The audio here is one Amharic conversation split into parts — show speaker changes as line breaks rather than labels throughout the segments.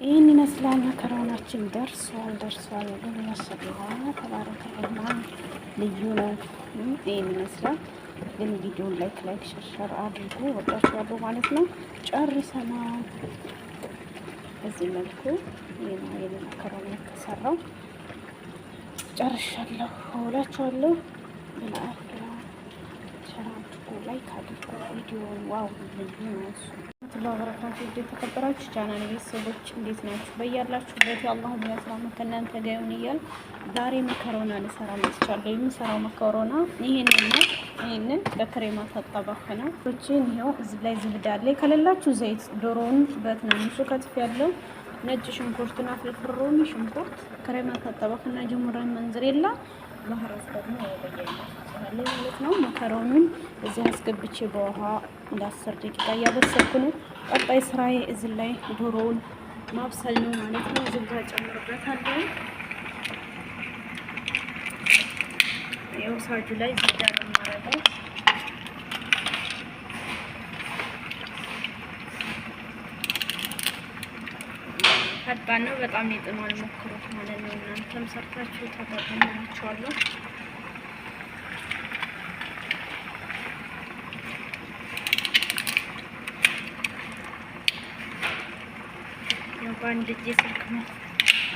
ይህን ይመስላል። መከራውናችን ደርሷል። ግን ማሻአላህ ተባረከ ረህማን ልዩ ነው። ይህን ይመስላል። ግን ቪዲዮን ላይክ ሸር አድርጉ። ወጣችኋለሁ ማለት ነው። ጨርሰናል። በዚህ መልኩ ይሄን መከራውን ተሰራው ጨርሻለሁ እላችኋለሁ። ሸር አድርጉ፣ ላይክ አድርጉ። ቪዲዮን ዋው ልዩ ነው። ተባረካቱ የተከበራችሁ ቻናል ቤተሰቦች እንዴት ናችሁ? በያላችሁበት የአላህ ሰላም ከእናንተ ጋር ይሁን እያልኩ ዛሬ መከሮና ልሰራ መጥቻለሁ። የምሰራው መከሮና ይሄንን በክሬማ ታጠበህ ነው። እቺን ይሄው እዚህ ላይ ዝብዳ አለ። ከሌላችሁ ዘይት ዶሮውን በትናንሹ ከትፍ ያለው ነጭ ሽንኩርትና ፍልፍል ሽንኩርት ክሬማ ታጠበህና ጀሙራን መንዝሬላ ባህራስ ደግሞ ያበያያል ማለት ነው። መከሮኑን እዚህ አስገብቼ በውሃ ለ10 ደቂቃ እያበሰልኩ ነው። ቀጣይ ስራዬ እዚህ ላይ ዶሮውን ማብሰል ነው ማለት ነው። እዚህ ጋር ጨምርበታለሁ። ያው ሳጁ ላይ ዝዳ ነው ማረጋው። ፈጣን ነው በጣም ይጥማል። ሞክሩት ማለት ነው። እናንተም ሰርታችሁ ተጠቀሙላችኋለሁ። ያው በአንድ እጄ ስልክ ነው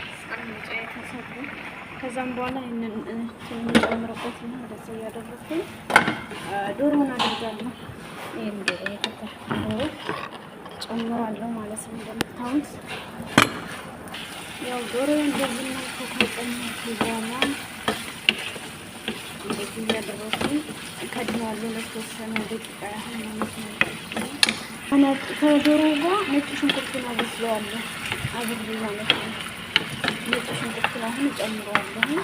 አስቀምጬ የተሰሩ። ከዛም በኋላ ይሄንን ጨምርበት ነው እንደዛ ያደረኩኝ። ዶሮውን አድርጋለሁ። ይሄን ዶሮ የተከተፈው ጨምራለሁ ማለት ነው። እንደምታዩት ያው ዶሮ እንደዚህ ነው ከጨመርኩ በኋላ እንደዚህ ያደረኩኝ ከድነዋለሁ ለተወሰነ ደቂቃ ያህል ማለት ነው። ከዶሮ ጋር ነጭ ሽንኩርቱን አበስለዋለሁ አብሬ ማለት ነው። ነጭ ሽንኩርቱን አሁን እጨምረዋለሁ።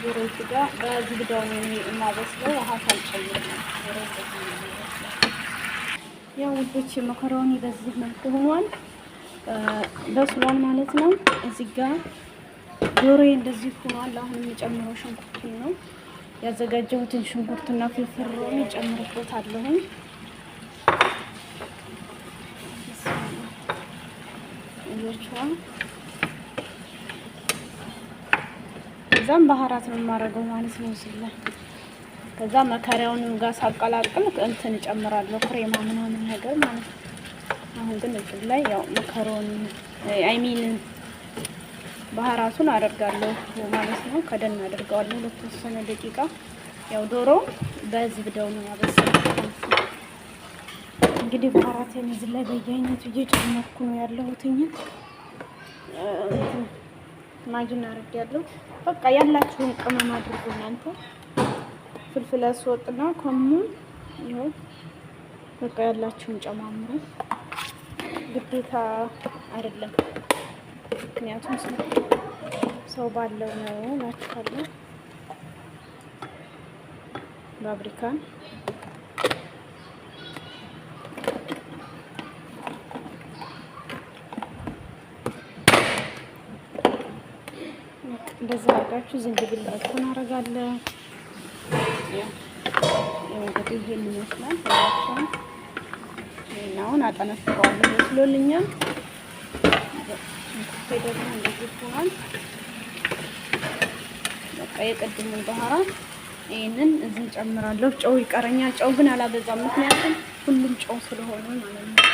ዶሮቱ ጋር በዝግዳው ነው የማበስለው። ውሃ ሳልጨምር ነው ዶሮ ያው ውዶች መከሮኒ በዚህ መልኩ ሆኗል፣ በስሏል ማለት ነው። እዚህ ጋር ዶሮዬ እንደዚህ ሆኗል። አሁን የጨምረው ሽንኩርቱን ነው ያዘጋጀሁትን ሽንኩርትና ፍልፍል ሮሚ ጨምርበታለሁ። ከዛም ባህራት ነው የማደርገው ማለት ነው እዚህ ላይ። ከዛ መከሪያውንም ጋር ሳቀላቅል እንትን እጨምራለሁ ክሬማ ምናምን ነገር ማለት ነው። አሁን ግን እዚህ ላይ ያው መከሮኒ ባህራቱን አደርጋለሁ ማለት ነው። ከደን አደርጋለሁ ለተወሰነ ደቂቃ። ያው ዶሮ በዝብዳው ነው ያበሰልኩት። እንግዲህ ባህራቴን እዚህ ላይ በየአይነቱ እየጨመርኩ ነው ያለሁት። ማጅን አድርጌያለሁ። በቃ ያላችሁን ቅመም አድርጉ እናንተ። ፍልፍል አስወጥና ከሙን ይኸው በቃ ያላችሁን ጨማምሩ። ግዴታ አይደለም፣ ምክንያቱም ሰው ባለው ነው እላችኋለሁ። ፋብሪካን እንደዚህ አድርጋችሁ ዝንጅብል በኩል አደርጋለሁ። ያው እንግዲህ ይሄን ይመስላል። አሁን አጠነፍቀዋለሁ። መስሎልኛል። ደግሞ እንደዚህ ሆኗል። በቃ የቀድሙን ባህራት ይሄንን እዚህ ጨምራለሁ። ጨው ይቀረኛል። ጨው ግን አላበዛም፣ ምክንያቱም ሁሉም ጨው ስለሆነ ማለት ነው።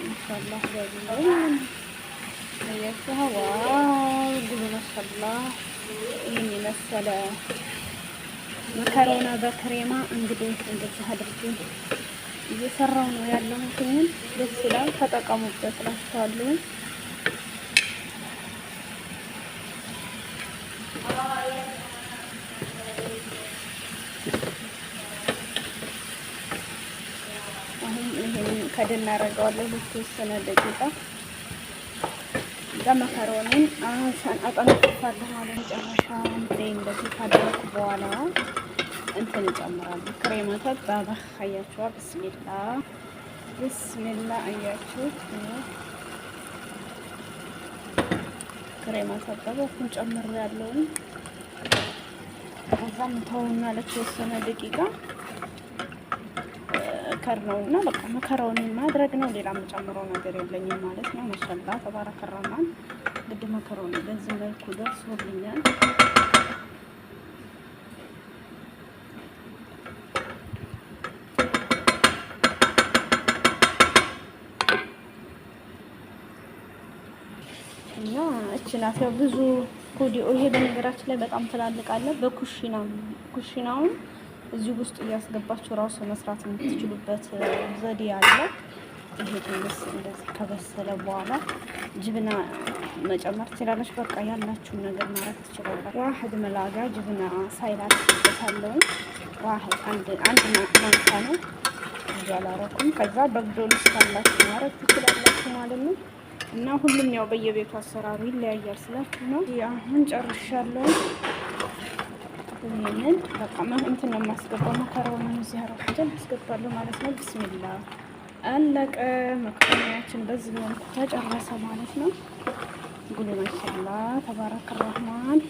ኢንሻአላህ ዋው ጉሉ ማሻአላህ ይሄን የመሰለ መከሮና በክሬማ እንግዲህ እንደዚህ አድርጌ እየሰራው ነው ያለሁት። ደስ ይላል፣ ተጠቀሙበት እላችኋለሁ። አሁን ይሄን ከደን አደርገዋለሁ ለተወሰነ ደቂቃ። መከሮኒን አጠነቅፋለሁ ማለት መጨረሻ እንደዚህ ካደረኩ በኋላ እንትን እጨምራለሁ። ክሬማ ተባባ አያችኋ። ብስሚላ አያችሁት። ክሬማ ተባባኩን ጨምሬያለሁ። ከዛም ተውና ለተወሰነ ደቂቃ መምከር ነው እና በቃ መከራውን ማድረግ ነው። ሌላ የምጨምረው ነገር የለኝም ማለት ነው። ማሻላ ተባረከ ረህማን። እንግዲህ መከራውን በዚህ መልኩ ደርሶልኛል። እና እቺ ናት ያው ብዙ ኮዲዮ። ይሄ በነገራችን ላይ በጣም ትላልቅ አለ። ኩሽናውን እዚህ ውስጥ እያስገባችሁ ራሱ መስራት የምትችሉበት ዘዴ አለ። ይሄ ትንሽ እንደዚህ ከበሰለ በኋላ ጅብና መጨመር ትችላለች። በቃ ያላችሁን ነገር ማድረግ ትችላላችሁ። ዋህድ መላጋ ጅብና ሳይላት ተሳለው ዋህድ አንድ ማንካ ነው ያላረኩም። ከዛ በግዶልስ ካላችሁ ማድረግ ትችላላችሁ ማለት ነው። እና ሁሉም ያው በየቤቱ አሰራሩ ይለያያል ስላችሁ ነው። አሁን ጨርሻለሁ። ይሄንን በቃ እንትን ነው የማስገባው። መከራውን እዚህ አረፍተን አስገባለሁ ማለት ነው። ቢስሚላ አለቀ። መከራያችን በዚህ መልኩ ተጨረሰ ማለት ነው። ጉሉ ማሻአላ ተባረከ ረህማን።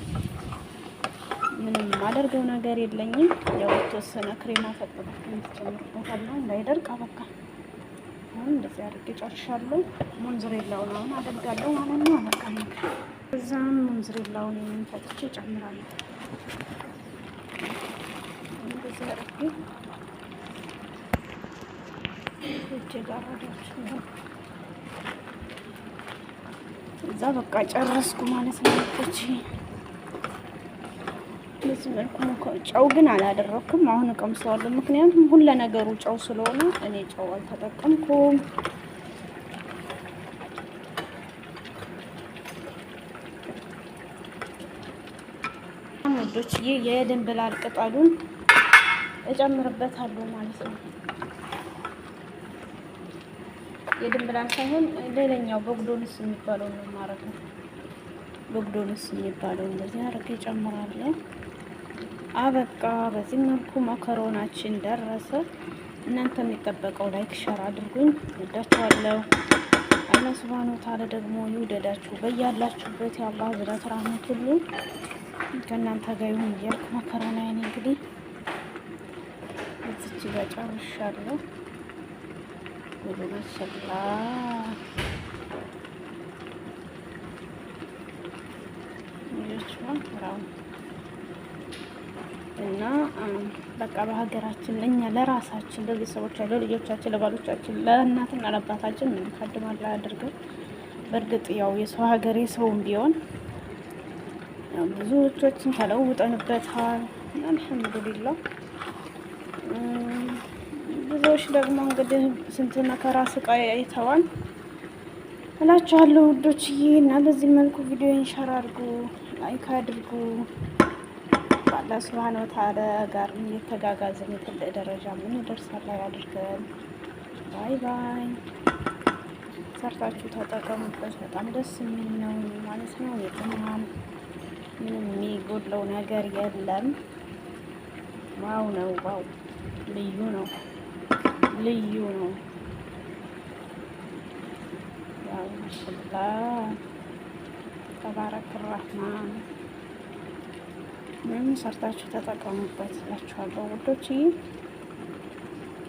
ምንም ማደርገው ነገር የለኝም። ያው የተወሰነ ክሬማ ፈጥበታለሁ ተጨምሮታል እንዳይደርቅ አበቃ። አሁን እንደዚህ አድርጌ ጨርሻለሁ። ሞንዝሬላውን አሁን አደርጋለሁ ማለት ነው። አበቃ ነው። እዛም ሞንዝሬላውን ፈጥቼ እጨምራለሁ። እንደዚህ አድርጌ እጄ ጋር አደርጋለሁ። እዛ በቃ ጨረስኩ ማለት ነው። እቺ በዚህ መልኩ ጨው ግን አላደረኩም። አሁን እቀምሰዋለሁ፣ ምክንያቱም ሁሉ ነገሩ ጨው ስለሆነ እኔ ጨው አልተጠቀምኩም። ወዶች የድንብላል ቅጠሉን እጨምርበታለሁ ማለት ነው። የድንብላል ሳይሆን ሌላኛው በግዶንስ የሚባለው ነው ማለት ነው። በግዶንስ የሚባለው እንደዚህ አድርጌ እጨምራለሁ። አበቃ። በዚህ መልኩ መከሮናችን ደረሰ። እናንተ የሚጠበቀው ላይክ ሸር አድርጉኝ። ወዳችኋለሁ። አላህ ሱብሃነሁ ወተዓላ ደግሞ ይውደዳችሁ። በያላችሁበት የአላህ ዝረት ራህመት ሁሉ ከእናንተ ጋር ይሁን እያልኩ መከሮናዬን እንግዲህ እዚች ጋር ጨርሻለሁ። ሁሉ ማሻአላ እና በቃ በሀገራችን ለኛ ለራሳችን ለቤተሰቦቻችን፣ ለልጆቻችን፣ ለባሎቻችን፣ ለእናትና ለአባታችን እንቀድማለን አድርገን። በእርግጥ ያው የሰው ሀገር የሰውም ቢሆን ብዙዎቻችን ተለውጠንበታል። አልሐምዱሊላህ። ብዙዎች ደግሞ እንግዲህ ስንት መከራ ስቃይ አይተዋል እላችኋለሁ ውዶችዬ። እና በዚህ መልኩ ቪዲዮን ሸር አድርጉ፣ ላይክ አድርጉ። አላህ ሱብሃነሁ ወተዓላ ጋር እየተጋጋዝን ትልቅ ደረጃ ምን ደርሳለን ያድርገን። ባይ ባይ። ሰርታችሁ ተጠቀሙበት። በጣም ደስ የሚል ነው ማለት ነው። የጥማም ምንም የሚጎድለው ነገር የለም። ዋው ነው፣ ዋው ልዩ ነው፣ ልዩ ነው። ያው ማሻአላህ ተባረከ ረህማን። ምን ሰርታችሁ ተጠቀሙበት እላችኋለሁ ውዶች።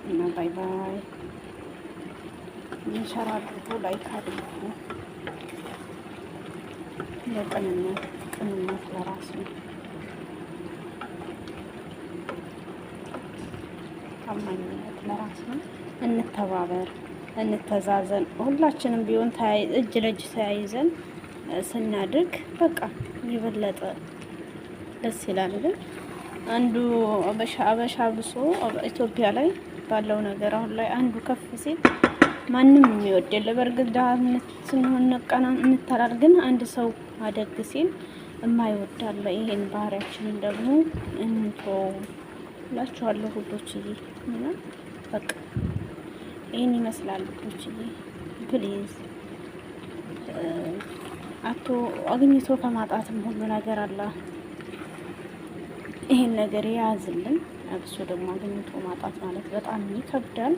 እና ባይ ባይ። ሸር አድርጉ፣ ላይክ አድርጉ። ቅንነት ለራስ ነው። ታማኝነት ለራስ ነው። እንተባበር፣ እንተዛዘን። ሁላችንም ቢሆን እጅ ለእጅ ተያይዘን ስናድግ በቃ የበለጠ ደስ ይላል። ግን አንዱ አበሻ ብሶ ኢትዮጵያ ላይ ባለው ነገር አሁን ላይ አንዱ ከፍ ሲል ማንም የሚወድ የለ። በእርግጥ ድሀነት ስንሆን እንተላል። ግን አንድ ሰው አደግ ሲል የማይወዳለ። ይሄን ባህሪያችንን ደግሞ እንተው እላችኋለሁ ሁዶችዬ። እና በቃ ይሄን ይመስላል ሁዶችዬ። ፕሊዝ አግኝቶ ከማጣትም ሁሉ ነገር አለ። ይሄን ነገር የያዝልን። አብሶ ደግሞ አግኝቶ ማጣት ማለት በጣም ይከብዳል።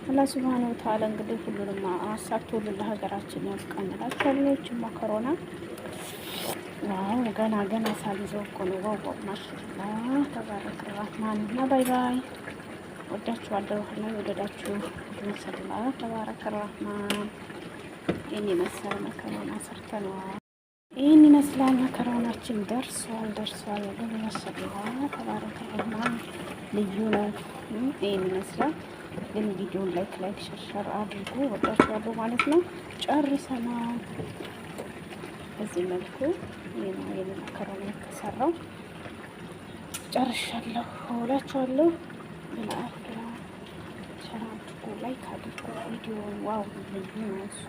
አላህ ሱብሃነሁ ወተዓላ እንግዲህ ሁሉንም አሳክቶልን ለሀገራችን ያብቃን እላችኋለሁ። መከሮና ዋው ገና ሳልይዘው እኮ ነው። ዋው ማሻአላህ ተባረከ ረህማን። እና ባይ ባይ። ወዳችኋለሁ። እና የወደዳችሁ ማሻአላ ተባረከ ረህማን። ይህን የመሰለ መከሮና ሰርተነዋል። ይህን ይመስላል። መከሮናችን ደርሷል። ማሻአላ ተባረከ ረህማን። ልዩ ነው። ይህን ይመስላል። ግን ቪዲዮን ላይክ ሸርሸር አድርጎ ወዳችኋለሁ ማለት ነው። ጨርሰናል። በዚህ መልኩ የመከረውን የተሰራው ጨርሻለሁ እላችኋለሁ። ለአፍላ ሸር አድርጎ ላይክ አድርጎ ቪዲዮውን ዋው ልዩ ነው እሱ